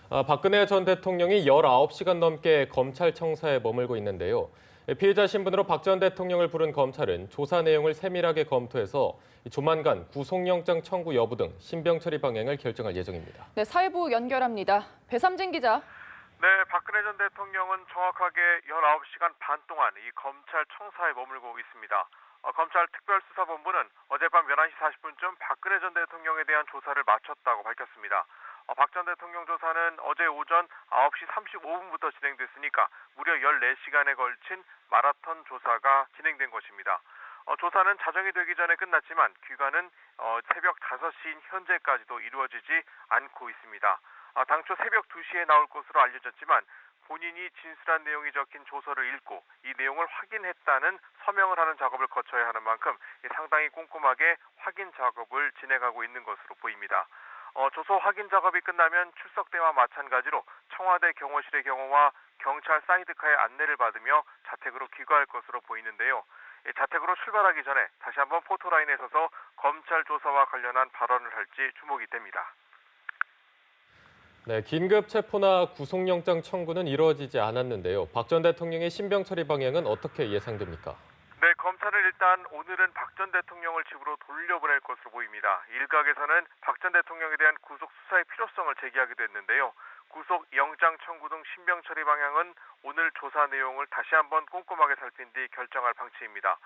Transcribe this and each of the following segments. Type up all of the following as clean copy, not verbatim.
박근혜 전 대통령이 19시간 넘게 검찰청사에 머물고 있는데요. 피해자 신분으로 박 전 대통령을 부른 검찰은 조사 내용을 세밀하게 검토해서 조만간 구속영장 청구 여부 등 신병 처리 방향을 결정할 예정입니다. 네, 사회부 연결합니다. 배삼진 기자. 네, 박근혜 전 대통령은 정확하게 19시간 반 동안 이 검찰 청사에 머물고 있습니다. 검찰 특별수사본부는 어젯밤 11시 40분쯤 박근혜 전 대통령에 대한 조사를 마쳤다고 밝혔습니다. 박 전 대통령 조사는 어제 오전 9시 35분부터 진행됐으니까 무려 14시간에 걸친 마라톤 조사가 진행된 것입니다. 조사는 자정이 되기 전에 끝났지만 귀가는 새벽 5시인 현재까지도 이루어지지 않고 있습니다. 당초 새벽 2시에 나올 것으로 알려졌지만 본인이 진술한 내용이 적힌 조서를 읽고 이 내용을 확인했다는 서명을 하는 작업을 거쳐야 하는 만큼 상당히 꼼꼼하게 확인 작업을 진행하고 있는 것으로 보입니다. 조서 확인 작업이 끝나면 출석 때와 마찬가지로 청와대 경호실의 경호와 경찰 사이드카의 안내를 받으며 자택으로 귀가할 것으로 보이는데요. 자택으로 출발하기 전에 다시 한번 포토라인에 서서 검찰 조사와 관련한 발언을 할지 주목이 됩니다. 네, 긴급 체포나 구속영장 청구는 이루어지지 않았는데요. 박 전 대통령의 신병 처리 방향은 어떻게 예상됩니까? 네, 검찰은 일단 오늘은 박 전 대통령을 집으로 돌려보낼 것으로 보입니다. 일각에서는 박 전 대통령에 대한 구속 수사의 필요성을 제기하기도 했는데요. 구속 영장 청구 등 신병 처리 방향은 오늘 조사 내용을 다시 한번 꼼꼼하게 살핀 뒤 결정할 방침입니다.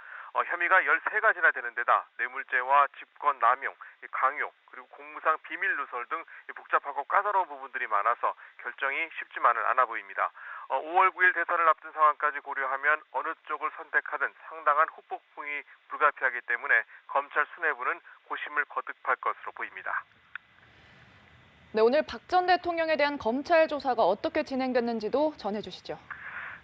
혐의가 13가지나 되는 데다 뇌물죄와 집권 남용, 강요, 그리고 공무상 비밀 누설 등 복잡하고 까다로운 부분들이 많아서 결정이 쉽지만은 않아 보입니다. 5월 9일 대선을 앞둔 상황까지 고려하면 어느 쪽을 선택하든 상당한 후폭풍이 불가피하기 때문에 검찰 수뇌부는 고심을 거듭할 것으로 보입니다. 네, 오늘 박 전 대통령에 대한 검찰 조사가 어떻게 진행됐는지도 전해주시죠.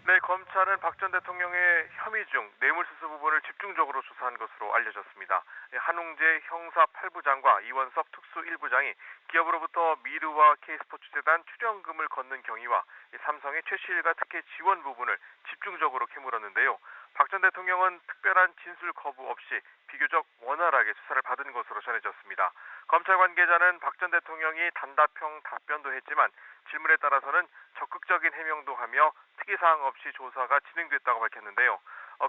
네, 검찰은 박 전 대통령의 혐의 중 뇌물수수 부분을 집중적으로 조사한 것으로 알려졌습니다. 한웅재 형사 8부장과 이원석 특수 1부장이 기업으로부터 미르와 K스포츠재단 출연금을 걷는 경위와 삼성의 최씨일가 특혜 지원 부분을 집중적으로 캐물었는데요. 박 전 대통령은 특별한 진술 거부 없이 비교적 원활하게 수사를 받은 것으로 전해졌습니다. 검찰 관계자는 박 전 대통령이 단답형 답변도 했지만 질문에 따라서는 적극적인 해명도 하며 특이사항 없이 조사가 진행됐다고 밝혔는데요.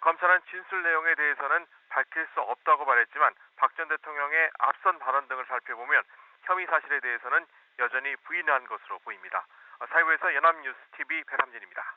검찰은 진술 내용에 대해서는 밝힐 수 없다고 말했지만 박 전 대통령의 앞선 발언 등을 살펴보면 혐의 사실에 대해서는 여전히 부인한 것으로 보입니다. 사회부에서 연합뉴스 TV 배삼진입니다.